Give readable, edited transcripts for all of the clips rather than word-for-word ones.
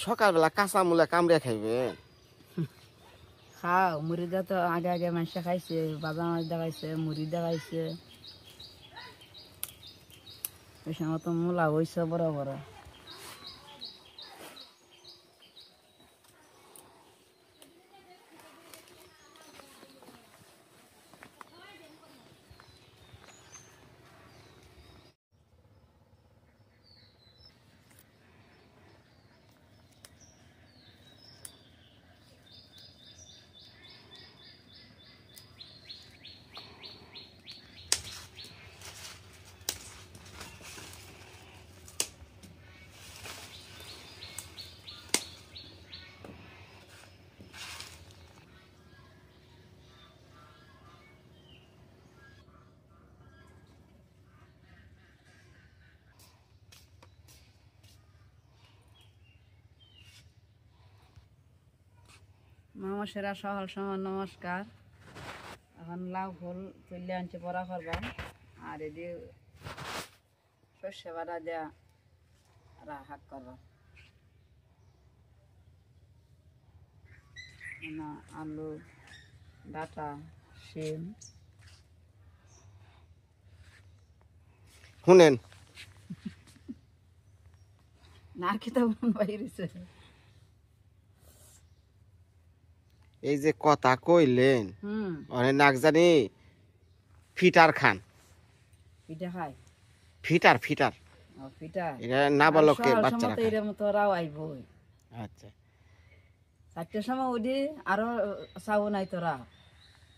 সকালবেলা কাঁচা মূলা কামড়ে খাইবে খাও মুড়ি দা তো আগে আগে মাংস খাইছে বাজা মাছ দেখাইছে মুড়ি দেখাইছে ওই সময় তো মূলা হইছে বড় বড় মামাসেরা সকাল সময় নমস্কার এখন লাউ ফুল তুললে আনছে পড়া করবা আর এদি সর্ষে বাটা দেওয়া হাক করবা আলু ডাটা শিম শুনেন না খেতে বাইরেছে এই যে কথা কইলেন অনেক নাক জানি ফিটার খান পিঠা খায় ফিটার ফিটার পিঠা এটা না বলকে বাচ্চারা খায় এর মতো রাও আইব আচ্ছা 4টার সময় উঠি আরো চাও নাই তোরা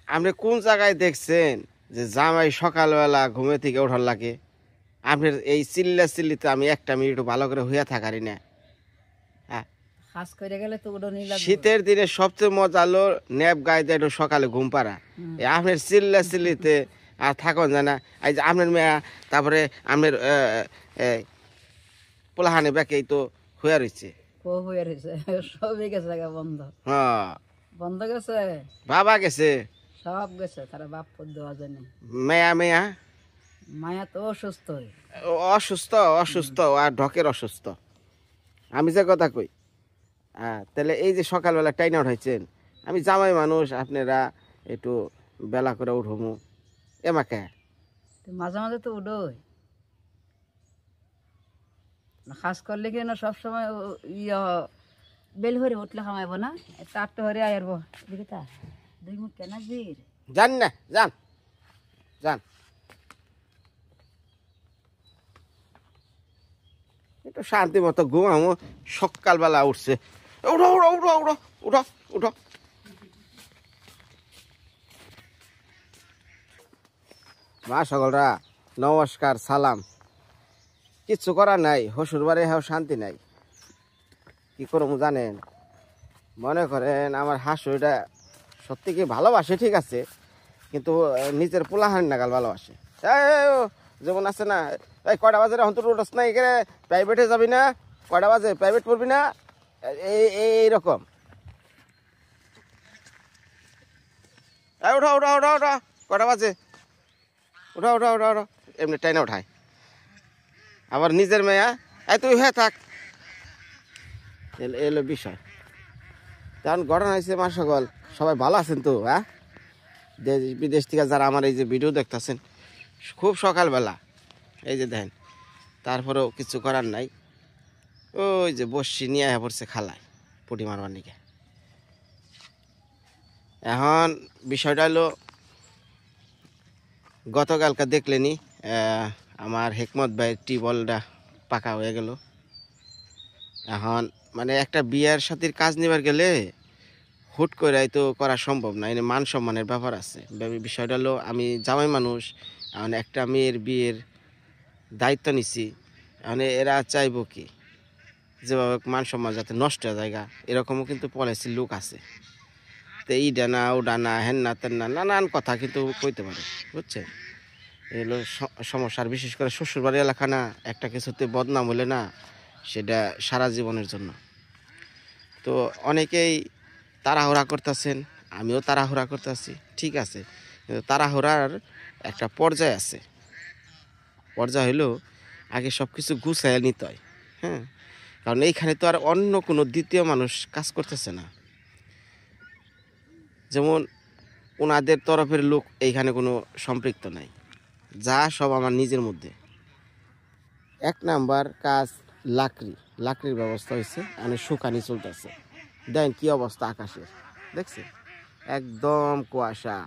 আপনি কোন জায়গায় দেখছেন যে জামাই সকালবেলা ঘুমে থেকে ওঠার লাগে আপনার এই চিল্লিতে আমি 1 মিনিট ভালো করে হইয়া থাকারি না খাস করে গেলে তো উড়নি লাগবে শীতের দিনে সবচেয়ে মজা হলো ন্যাপ গায়ে দিয়ে একটু সকালে ঘুম পাড়া আপনার চিল্লিতে আর থাকুন জানা এই যে আপনার মেয়া তারপরে আপনার পোলাহানে ব্যাকেই তো হইয়া রয়েছে হয়ে রয়েছে সবই গেছে বন্ধ হ্যাঁ বন্ধ গেছে বাবা গেছে সব গেছে তারা বাপ দেওয়া জানে মেয়া মেয়া মায়া তো অসুস্থ অসুস্থ অসুস্থ আর ঢকের অসুস্থ আমি যে কথা কই তাহলে এই যে সকালবেলা টাইনা উঠাইছেন আমি জামাই মানুষ আপনারা একটু বেলা করে উঠবো এমাকে মাঝে মাঝে তো উঠোই খাস করলে কি না সবসময় বেল হরে উঠলে খামাইব না 4টা হরে আইরব দেখি তা 2 মুখ কেনা বীর যান না যান যান একটু শান্তি মতো ঘুমামো সকালবেলা উঠছে উঠো উঠো উঠো উঠো উঠো উঠো মা সকলরা নমস্কার সালাম কিচ্ছু করার নাই হসুর বাড়ি হ্যাঁ শান্তি নাই কি করবো জানেন মনে করেন আমার হাসুটা সত্যি কি ভালোবাসে ঠিক আছে কিন্তু নিজের পোলাহান নাগাল ভালোবাসে যেমন আছে না এই কয়টা বাজে এখন তো উঠোস না এখানে প্রাইভেটে যাবি না কয়টা বাজে প্রাইভেট পড়বি না এইরকম উঠা উঠা উঠা উঠা কয়টা বাজে উঠা উঠা উঠা উঠা এমনি টাইনা উঠায় আবার নিজের মেয়া তুই হ্যাঁ থাক এলো বিষয় তখন ঘটনা হয়েছে মা সকল সবাই ভালো আছেন তো হ্যাঁ দেশ বিদেশ থেকে যারা আমার এই যে ভিডিও দেখতেছেন খুব সকালবেলা এই যে দেখেন তারপরেও কিছু করার নাই ওই যে বসি নিয়ে পড়ছে খালায় পুটি মারবার নিকে এখন বিষয়টা হলো গতকালকে দেখলেনি আমার হেকমত ভাইয়ের টিউবওয়েলটা পাকা হয়ে গেল এখন মানে একটা বিয়ের সাথীর কাজ নেবার গেলে হুট করে তো করা সম্ভব না এনে মান সম্মানের ব্যাপার আছে বিষয়টা হলো আমি জামাই মানুষ এখন একটা মেয়ের বিয়ের দায়িত্ব নিছি এখন এরা চাইবো কি যেভাবে মান সম্মান যাতে নষ্ট হয়ে জায়গা এরকমও কিন্তু পলিসির লোক আছে তো এই ডানা ও ডানা হেন না তেন না নানান কথা কিন্তু কইতে পারে বুঝছে এগুলো সমস্যার বিশেষ করে শ্বশুরবাড়ি এলাকা না একটা কিছুতে বদনাম হলে না সেটা সারা জীবনের জন্য তো অনেকেই তাড়াহুড়া করতেছেন আমিও তাড়াহুড়া করতেছি ঠিক আছে কিন্তু তাড়াহুড়ার একটা পর্যায় আছে পর্যায় হলো আগে সব কিছু গুছাইয়া নিতে হয়। হ্যাঁ, কারণ এইখানে তো আর অন্য কোনো দ্বিতীয় মানুষ কাজ করতেছে না। যেমন ওনাদের তরফের লোক এইখানে কোনো সম্পৃক্ত নাই, যা সব আমার নিজের মধ্যে। 1 নাম্বার কাজ লাকড়ির ব্যবস্থা হয়েছে, মানে শুকানি চলতেছে। দেখেন কি অবস্থা আকাশের, দেখছেন একদম কুয়াশা,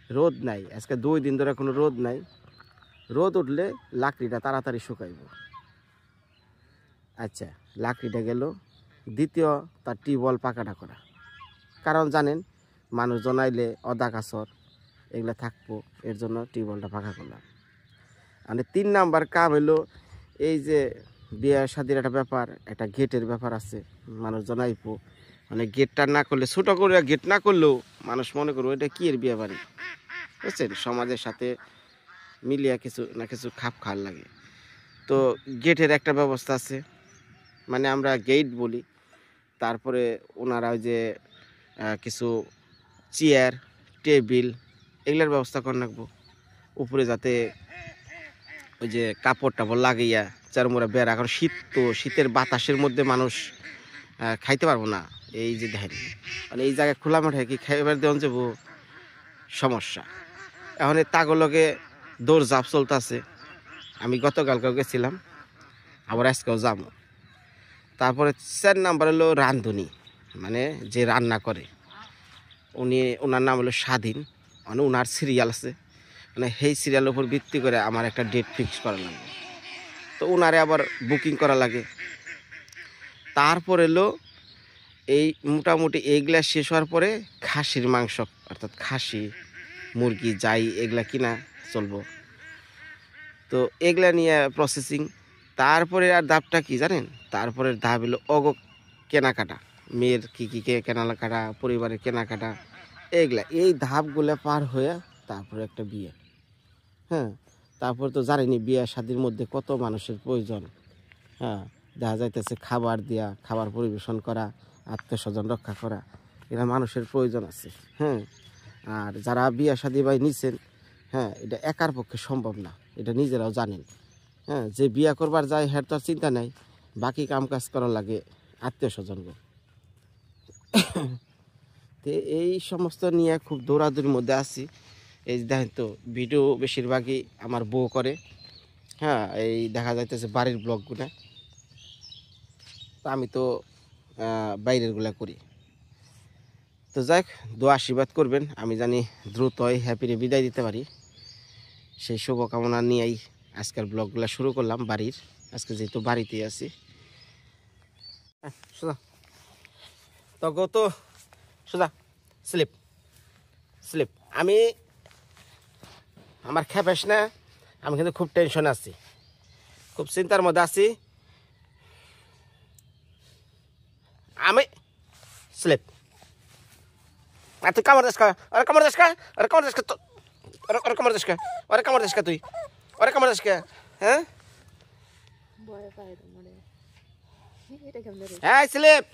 রোদ নাই। আজকে 2 দিন ধরে কোনো রোদ নাই। রোদ উঠলে লাকড়িটা তাড়াতাড়ি শুকাইব। আচ্ছা, লাকড়িটা গেল। দ্বিতীয়, তার টিউবওয়েল পাকাটা করা। কারণ জানেন মানুষজন আইলে অদা কাছর এগুলো থাকবো, এর জন্য টিউবওয়েলটা পাকা করলাম। মানে 3 নাম্বার কাম হলো এই যে বিয়ে শাদির একটা ব্যাপার, একটা গেটের ব্যাপার আছে। মানুষজন আইপো, মানে গেটটা না করলে, ছোটো করে গেট না করলেও মানুষ মনে করবো এটা কি এর বিয়ে বাড়ি, বুঝছেন? সমাজের সাথে মিলিয়া কিছু না কিছু খাপ খাওয়ার লাগে। তো গেটের একটা ব্যবস্থা আছে, মানে আমরা গেট বলি। তারপরে ওনারা ওই যে কিছু চেয়ার টেবিল এগুলোর ব্যবস্থা করে রাখবো উপরে, যাতে ওই যে কাপড় টাপড় লাগাইয়া চারমোড়া বেড়া। এখন শীত, তো শীতের বাতাসের মধ্যে মানুষ খাইতে পারবো না। এই যে দেখেন, মানে এই জায়গায় খোলা মাঠে কি খাইবার দেওয়া যাবো, সমস্যা। এখন তাগুলোকে দৌড় ঝাঁপ চলতেছে। আমি গতকালকেও গেছিলাম, আবার আজকেও যাবো। তারপরে 4 নাম্বার হলো রাঁধুনি, মানে যে রান্না করে ওনার নাম হলো স্বাধীন। মানে ওনার সিরিয়াল আছে, মানে সেই সিরিয়ালের উপর ভিত্তি করে আমার একটা ডেট ফিক্স করা লাগে। তো ওনারে আবার বুকিং করা লাগে। তারপর এলো এই মোটামুটি এইগুলা শেষ হওয়ার পরে খাসির মাংস, অর্থাৎ খাসি মুরগি যাই এগুলা কিনা চলবো। তো এগুলা নিয়ে প্রসেসিং। তারপরে আর ধাপটা কি জানেন? তারপরের ধাপ হলো কেনাকাটা, মেয়ের কী কী কেনাকাটা, পরিবারের কেনাকাটা, এগুলা। এই ধাপগুলো পার হয়ে তারপরে একটা বিয়ে। হ্যাঁ, তারপর তো জানেনি বিয়ে শাদির মধ্যে কত মানুষের প্রয়োজন। হ্যাঁ, দেখা যাইতেছে খাবার দিয়া, খাবার পরিবেশন করা, আত্মীয় স্বজন রক্ষা করা, এরা মানুষের প্রয়োজন আছে। হ্যাঁ, আর যারা বিয়ে শাদি ভাই নিছেন, হ্যাঁ, এটা একার পক্ষে সম্ভব না, এটা নিজেরাও জানেন। হ্যাঁ, যে বিয়ে করবার যায় হ্যাঁ তো আর চিন্তা নাই, বাকি কাম কাজ করা লাগে আত্মীয় স্বজনকে। তো এই সমস্ত নিয়ে খুব দৌড়াদৌড়ির মধ্যে আছি। এই দেখেন তো ভিডিও বেশিরভাগই আমার বউ করে। হ্যাঁ, এই দেখা যাইতেছে বাড়ির ব্লগগুলো, তো আমি তো বাইরেরগুলা করি। তো যাক, দোয়া আশীর্বাদ করবেন, আমি জানি দ্রুতই হ্যাপিরে বিদায় দিতে পারি। সেই শুভকামনা নিয়েই আজকের ব্লগগুলো শুরু করলাম বাড়ির। আজকে যেহেতু বাড়িতেই আছি। সোজা তো তো সোজা স্লিপ স্লিপ। আমি আমার খেপেস না, আমি কিন্তু খুব টেনশন আছি, খুব চিন্তার মধ্যে আছি। আমি স্লিপ। আর তুই কামড় দেশকা, আরে কামড় দেশকা, আরে কামড় দেশকা, আরে কামড় দেশকা, আরে কামড় দেশকা, তুই আরে কামড় দেশকা। হ্যাঁ হ্যাঁ স্লিপ।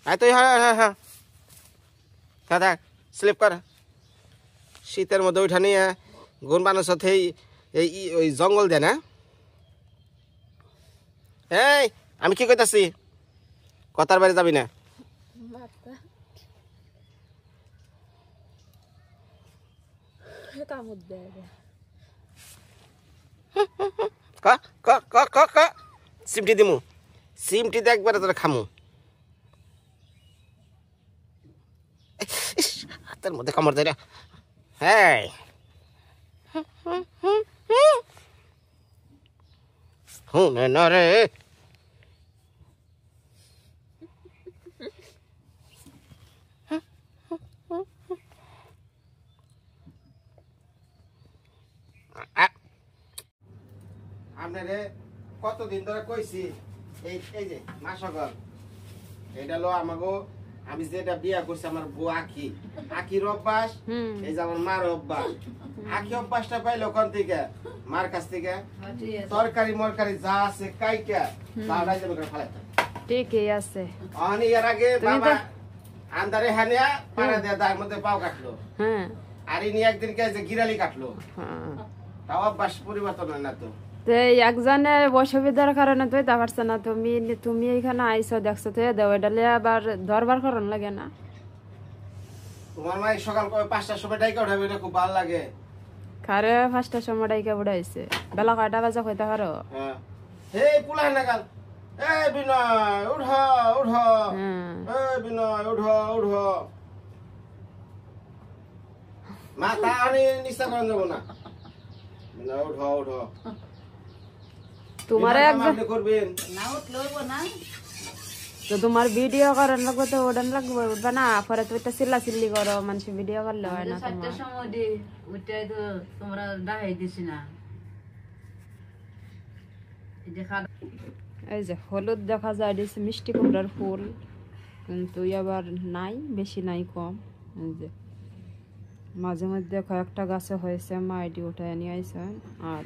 হ্যাঁ তুই, হ্যাঁ হ্যাঁ হ্যাঁ হ্যাঁ দেখ স্লিপ কর। শীতের মধ্যে ওইটা নিয়ে গুণ বানোর সাথে এই ওই জঙ্গল দেয় না। এই আমি কি কইতাছি, কথার বাইরে যাবি না। সিমটি দিমু, সিমটি দেখবার তোরা খামু। হাতের মধ্যে কামড় দেয়। হ্যাঁ না রে, আপনারে কতদিন ধরে কইছি এই এই যে মাসকল, এটা হলো আমাগো, আমি যেটা বিয়া করছি আমার বউ আখি, আখির অভ্যাস, এই যে আমার মার অভ্যাস। আখি অভ্যাসটা পাইলো কোন থেকে? মার কাছ থেকে। তরকারি মরকারি যা আছে কাইকা তাড়াই যাবে করে ফেলাইতে। ঠিকই আছে। অনি এর আগে বাবা আন্দারে হানিয়া পাড়া দিয়ে দার মধ্যে পাও কাটলো। হ্যাঁ, আর ইনি একদিনকে যে গিরালি কাটলো, হ্যাঁ তাও অভ্যাস পরিবর্তন হয় না তো। তো এই একজনে অসুবিধার কারণে তুই তা পারছে না, তুমি এখানে আইসো দেখছো তো দেও এডালে আবার দরবার করার লাগে না। তোমার মাই সকাল করে 5টার সময় ডাইকা উঠাবে, এটা খুব ভালো লাগে। কারে 5টার সময় ডাইকা বুড়াইছে, বেলা কয়টা বাজে কইতে পারো? হ্যাঁ এই পুলা নাগাল, এই বিনয় উঠ উঠ, এই বিনয় উঠ উঠ, মাথা আনি নিচা করান যাবো না, বিনয় উঠ উঠ। তোমার আপনি করবেন না উঠলে না তো তোমার ভিডিও করার লাগবে তো ওডান লাগবে, উঠবে না পরে তো চিল্লা চিল্লি করো, মানুষ ভিডিও করলে হয় না। তোমার সময় দি ওইটাই তো তোমরা ডাহাই দিছি না। এই যে হলুদ দেখা যায়, দিচ্ছে মিষ্টি কুমড়ার ফুল, কিন্তু আবার নাই, বেশি নাই, কম। এই যে মাঝে মধ্যে কয়েকটা গাছে হয়েছে, মা এটি উঠায় নিয়ে আইসেন। আর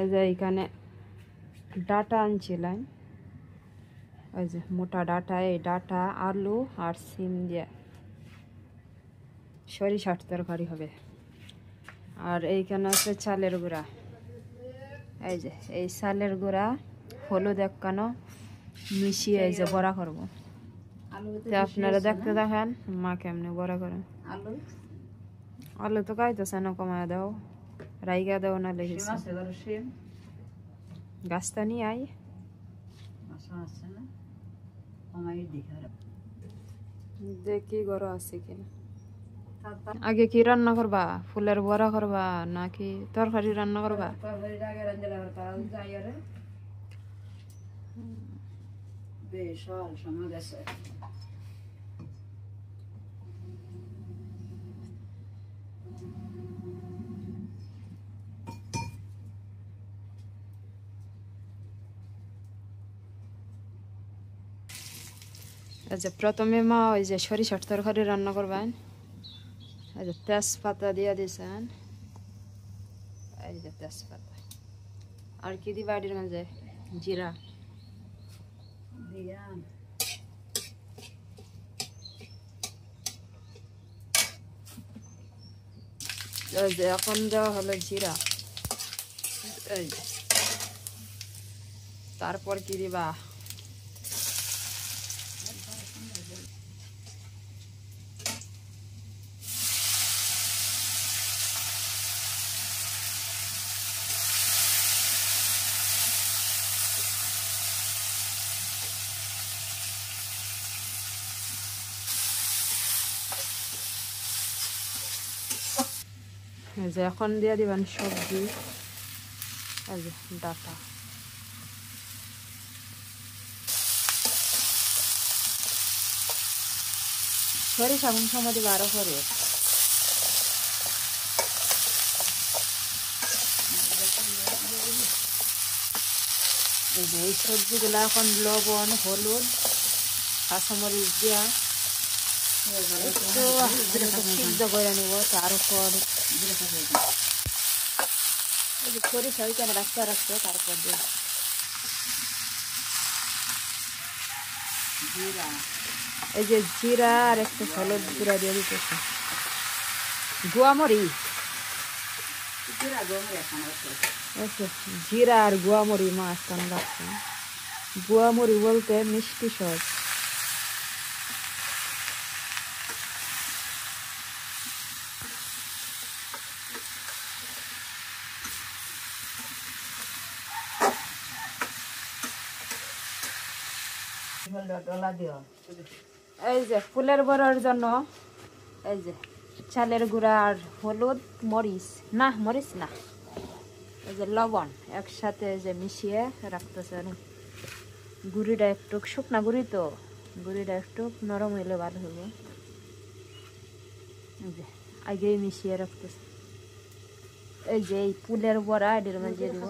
এই যে এইখানে ডাটা আনছিলেন, এই যে মোটা ডাটা, এই ডাটা আলু আর সিম দিয়ে সরিষার তরকারি হবে। আর এইখানে আছে চালের গুঁড়া, এই যে এই চালের গুঁড়া হলুদ একখানো মিশিয়ে এই যে বড়া করবো। তো আপনারা দেখতে দেখেন মা কেমনে বড়া করে। আলু তো খাইতেছে না, কমায় দাও, রাইগা দাও না লেগেছে। গাছটা নিয়ে আই, দেখি গরো আছে কিনা। আগে কি রান্না করবা? ফুলের বড়া করবা নাকি তরকারি রান্না করবা? এই যে প্রথমে মা ওই যে সরিষার তরকারি রান্না করবেন, এই যে তেজপাতা দিয়ে দিয়েছেন, এই যে তেজপাতা। আর কি দিবা এটির মাঝে? জিরা এই যে এখন দেওয়া হলো জিরা, এই যে তারপর কি দিবা? এই যে এখন দিয়ে দিবেন সবজি, এই যে ডাটা। সরিষা কোন সময় দিবা আরো করে? এই যে এই সবজিগুলো এখন লবণ, হলুদ, কাঁচামরিচ দিয়া একটু সিদ্ধ করে নিব। তারপর সরিষা ওইখানে রাখতে রাখতে তারপর দিয়ে এই যে জিরা আর একটু হলুদ গুঁড়া দিয়ে দিতেছে, গুয়ামরি, জিরা আর গুয়ামরি মাছ টান রাখছে। গুয়ামরি বলতে মিষ্টি সস। এই যে ফুলের বড়ার জন্য এই যে চালের গুঁড়া আর হলুদ, মরিচ না, মরিচ না, এই যে লবণ একসাথে যে মিশিয়ে রাখতেছে। গুঁড়িটা একটু শুকনা গুঁড়ি তো, গুঁড়িটা একটু নরম হইলে ভালো হবে। এই যে আগেই মিশিয়ে রাখতেছে। এই যে এই ফুলের বড়া এদের মাঝে দিব।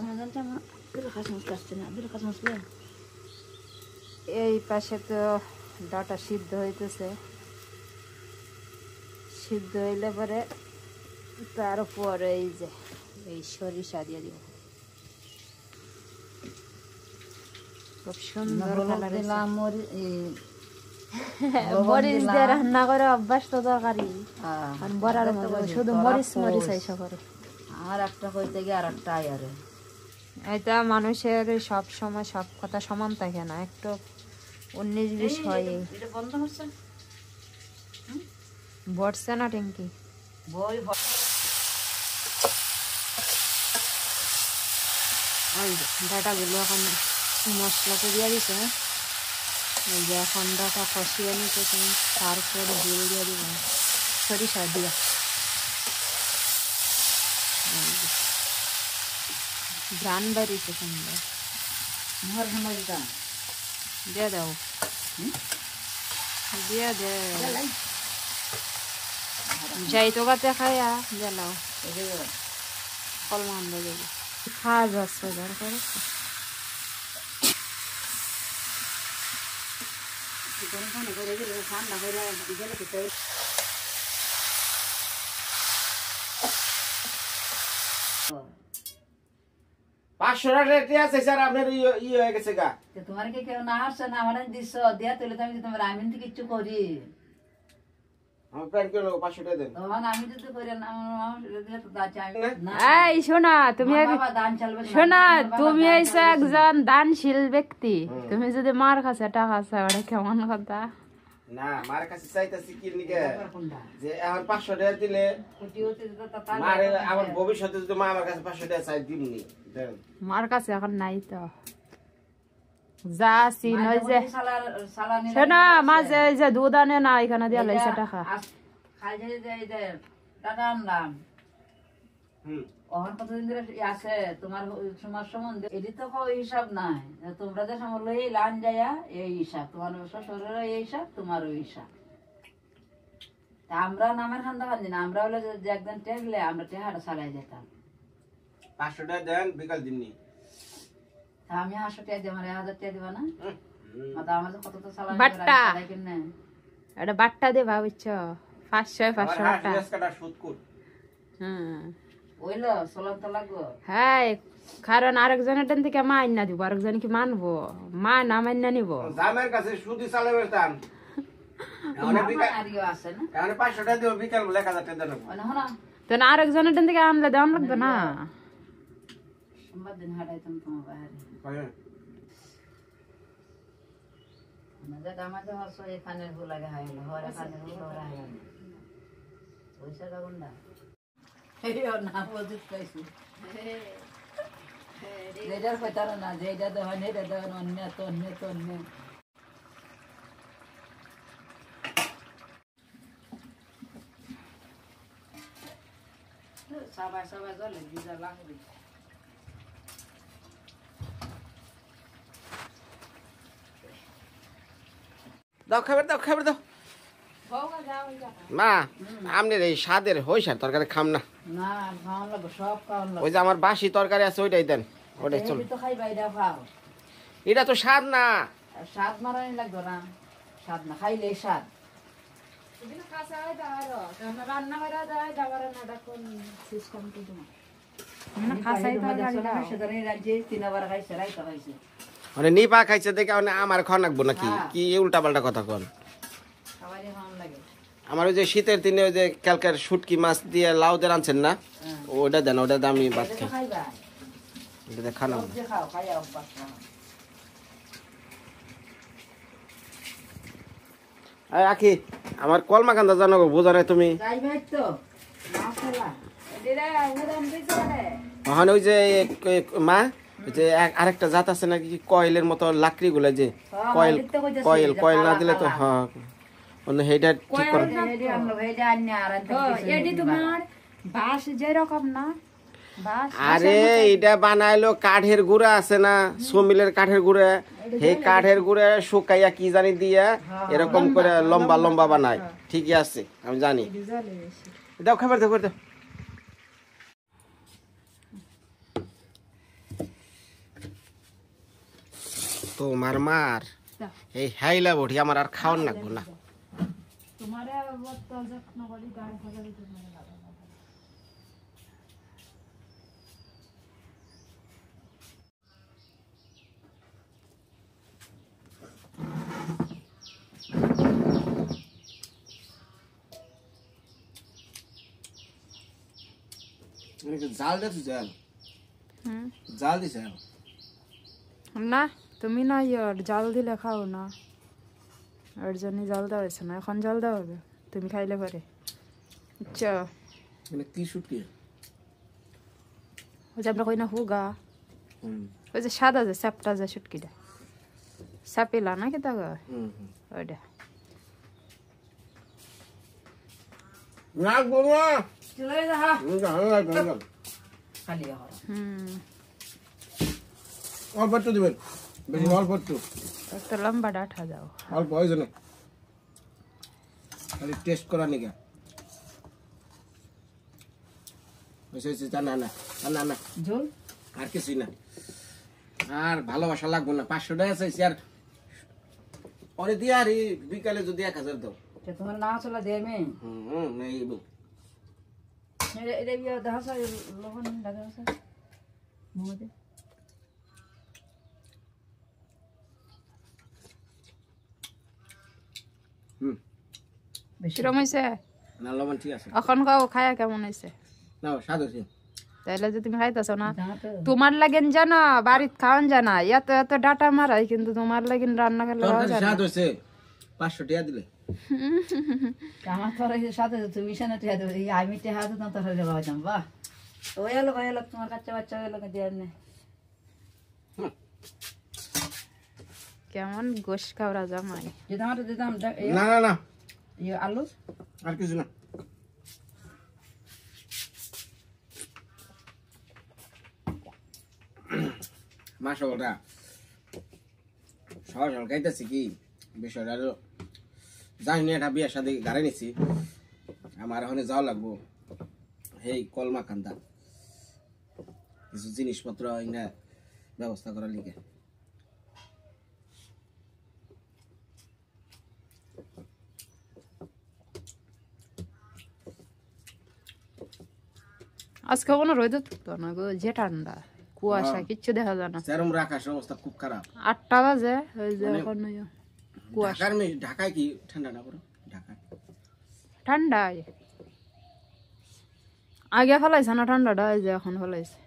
এই পাশে তো ডাটা সিদ্ধ হইতেছে, সিদ্ধ হইলে পরে তারপর এই যে এই সরিষা দিয়ে দিব। খুব সুন্দর কালার। মরিচ দিয়ে রান্না করে অভ্যাস তো তরকারি হ্যাঁ, আর বড়ার এটা তো মধ্যে বলি, শুধু তোরা মরিচ পোষ। আইসা করে আর একটা কইতে গিয়ে আর একটা আয়ারে এটা মানুষের সব সময় সব কথা সমান থাকে না, একটু 19-20 হয় এটা বন্ধ হচ্ছে বটছে না ট্যাঙ্কি। বই ডাটাগুলো এখন মশলাতে দিয়ে দিছে, এই যে এখন ডাটা কষিয়ে নিতে, তারপরে জল দিয়ে দিব সরিষা দিয়া। ঘ্রাণ বাড়িছে সুন্দর, মোহর ভাঙা দিয়ে দাও, দিয়ে দে যাই তো গাতে খাইয়া জ্বালাও কলমা আনবে যাবে খাওয়া যাচ্ছে দরকার ঠান্ডা করে গেলে খেতে 500 টাকা রেটে আছে স্যার, আপনার ইয়ে হয়ে গেছে গা। তোমার কি কেউ না আসছে না আমার দিচ্ছ দিয়া তুলে তো আমি তোমার আমি তো কিচ্ছু করি আমার প্যান্ট কেন 500 টাকা দেন। তখন আমি যদি করি না আমার দিলে তো দাঁড় চাই না এই শোনা তুমি মা বাবা দান চালবে না। শোনা মা বাবা তুমি দান হইছো চালবে না। একজন দানশীল ব্যক্তি, তুমি যদি মার কাছে টাকা চাও ওটা কেমন কথা? না, মার কাছে চাইতাছি কি নিকে ব্যাপার কোনটা? যে এখন 500 টাকা দিলে কুটি হতে দিতে তো তার মার ব্যাপার আমার কোনটা? ভবিষ্যতে যদি মা আমার কাছে 500 টাকা চাই দিমনি দেন। মার কাছে এখন নাই তো যা সিন মায়ের ওই যে মধ্যে সালানি শোনা লাগিয়ে মাঝে ওই যে দুধ আনে না এখানে দিয়ে লাইছে এটা টাকা খাই যে এই যে টাকা আনলাম হুম, ওখান কতদিন ধরে আছে তোমার তোমার সম্বন্ধে এটি তো ওই হিসাব নাই তোমরা যে সময় লই লান যায়া এই হিসাব তোমার শ্বশুরের এই হিসাব তোমার ওই হিসাব তা আমরা নামের খান্দা খান্দি না আমরা হলে যে একদিন টেকলে আমরা টেহাটা চালাই যেতাম 500 টাকা দেন বিকাল দিমনি। তা আমি 800 টাকা দিয়ে আমার 1000 টাকা দিবা না হুম, মাতা আমাদের কত তো চালাই বাট্টা। কিনে এটা বাট্টা দেবা বুঝছো 500 আমার 500 হাঁস টাকা মাছ কাটা সুদ কর। হুম ওইলো চলান তো লাগবো হ্যাঁ কারণ আরেকজনের টান থেকে মা আইনা দিব, আরেকজন কি মানবো? মা না মাইনা নিব। জামের কাছে সুদি চালাবে তান। এখন বিকাল আরিও আছে না এখন 500 টাকা দিও বিকাল 1000 টাকা দেন। মানে হনা তো না আরেকজনের টান থেকে আনলে দেওয়ান লাগবে না? সোমবার দিন হাঁটাইতাম তোমার বাইরে হ্যাঁ, আমাদের আমাদের হস এখানে ভুল লাগে হাই হলো হরে এখানে ভুল হরে হাই হলো পয়সা কাগুন্ডা এইও না বুঝিস কইছি যেটার কইতার না যেটা দেওয়া নেই এটা দেওয়া অন্য তো অন্য তো অন্য সবাই সবাই জলে দিদা লাগবে দাও খাবার দাও খাবার দাও। মা আমনের এই স্বাদের হইসার তরকারি খাম না, না খাওয়ান লাগবে সব খাওয়ান ওই যে আমার বাসি তরকারি আছে ওইটাই দেন, ওটাই চল। লাগবে তো খাইবা এটা খাও এটা তো স্বাদ না। স্বাদ মারানি লাগবে না স্বাদ না খাইলে স্বাদ রান্না করে দেয় যাবার না কোন সিস্টেম কি তোমার মানে নিপা খাইছে দেখে মানে আমার খাওয়া লাগবো নাকি? কি উল্টা পাল্টা কথা কন। আমার ওই যে শীতের দিনে ওই যে ক্যালকার শুটকি মাছ দিয়ে লাউ দিয়ে রাঁধছেন না, ওটা দেন, ওটা দিয়ে আমি ভাত খাই, ওটা দিয়ে খানা। আখি আমার কলমা কান্দা জানো বোঝা নাই তুমি? ওখানে ওই যে মা ওই যে আরেকটা জাত আছে নাকি কয়েলের মতো লাকড়ি গুলা, যে কয়েল কয়েল কয়েল না দিলে তো হ্যাঁ সেইটা ঠিক করে। এটি তোমার বাস যেরকম না বাস আরে এটা বানাইলো কাঠের গুঁড়া আছে না, সমিলের কাঠের গুঁড়া, সেই কাঠের গুঁড়া শুকাইয়া কি জানি দিয়া এরকম করে লম্বা লম্বা বানায়। ঠিকই আছে আমি জানি। দাও খাবার দাও করে দাও। তোমার মার এই হাইলা বটি আমার আর খাওয়ান লাগবো না। তোমারে যত্ন করি গায়ে ফেলে তোমার জাল দিয়েছি জাল হুম জাল দিছে না তুমি না ইয়ার জাল দিলে খাও না ওর জন্য জাল দেওয়া হয়েছে না এখন জাল দেওয়া হবে তুমি খাইলে পরে আচ্ছা মানে কি শুটকি ওই যে আমরা কই না হুগা হুম ওই যে সাদা যে স্যাপটা যে শুটকিটা স্যাপিলা না কি তা হুম ওইটা রাখ বাবা চলে যা হা অল্প খালি হওয়া একটু দিবেন বেশি অল্প একটু একটা লম্বা ডাঁটা দাও অল্প ওই জন্য খালি টেস্ট করা নিকা না না না না ঝোল আর কিছুই না আর ভালোবাসা লাগবে না 500 টাকা চাইছি আর পরে দিয়ে আর বিকালে যদি 1000 দাও তোমার না চলা দে মে নেই এটা বিয়া দেখা যায় লবণ লাগা আছে মধ্যে বেশি কিরম হয়েছে না লবণ ঠিক আছে এখন খাও খায়া কেমন হয়েছে না স্বাদ হয়েছে তাইলে যে তুমি খাইতেছো না দাঁতে তোমার লাগেন জানা বাড়িত খাওয়ান জানা এত এত ডাটা মারাই কিন্তু তোমার লাগেন রান্না করলে খাওয়া তরকারি যায় না। স্বাদ হয়েছে 500 টাকা দিলে আমার তোর সাথে তুমি সেনা টিয়া দেবে আমি টিয়া হাতে তো তোর হলে বাজাম বাহ ওই এলো তোমার কাচ্চা বাচ্চা এলো দেওয়ার নেই কেমন গোশ খাওয়া জামাই দিতাম তো দিতাম না না না আলু আর কিছু না মাশাআল্লাহ সহজ সরল খাইতেছি কি বিষয়টা হলো জানি না এটা বিয়ের সাথে গাড়ি নিছি আমার ওখানে যাওয়া লাগবো এই কলমা কান্দা কিছু জিনিসপত্র এনে ব্যবস্থা করার লিগে আজকে কোনো রোদ থাকতো না গো যে ঠান্ডা কুয়াশা কিচ্ছু দেখা যায় না সেরম আকাশের অবস্থা খুব খারাপ 8টা বাজে ওই যে এখন কুয়াশা ঢাকায় কি ঠান্ডা না বড় ঢাকায় ঠান্ডা আগে ফেলাইছে না ঠান্ডাটা ওই যে এখন ফেলাইছে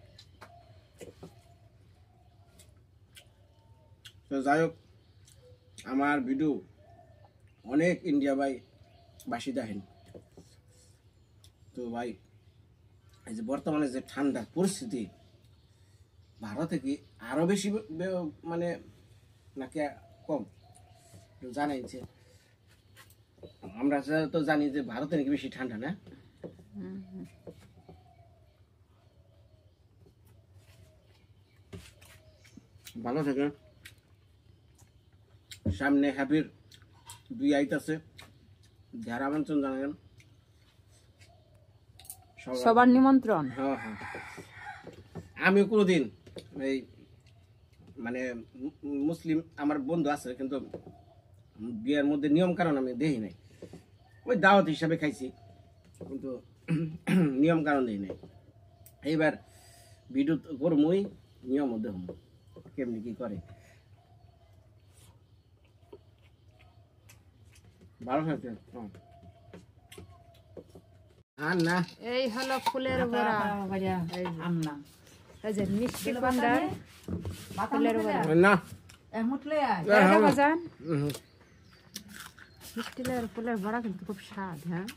তো যাই হোক আমার ভিডিও অনেক ইন্ডিয়া ভাই বাসি দেখেন তো ভাই এই যে বর্তমানে যে ঠান্ডার পরিস্থিতি ভারতে কি আরো বেশি মানে নাকি কম জানাই যে আমরা তো জানি যে ভারতে নাকি বেশি ঠান্ডা না ভালো থাকে সামনে হ্যাপির বিয়ে আইতাছে যারা আমন্ত্রণ জানাবেন সবার নিমন্ত্রণ হ্যাঁ হ্যাঁ আমি কোনোদিন এই মানে মুসলিম আমার বন্ধু আছে কিন্তু বিয়ের মধ্যে নিয়ম কারণ আমি দেখি নাই ওই দাওয়াত হিসাবে খাইছি কিন্তু নিয়ম কারণ দেখি নাই এইবার ভিডিও করমই নিয়ম মধ্যে হম কেমনি কি করে ভালো থাকে আর না এই হলো ফুলের বড়া আম না এই যে মিষ্টি কুমড়ার ফুলের বড়া না মুটলে বাজান মিষ্টি ফুলের বড়া কিন্তু খুব স্বাদ হ্যাঁ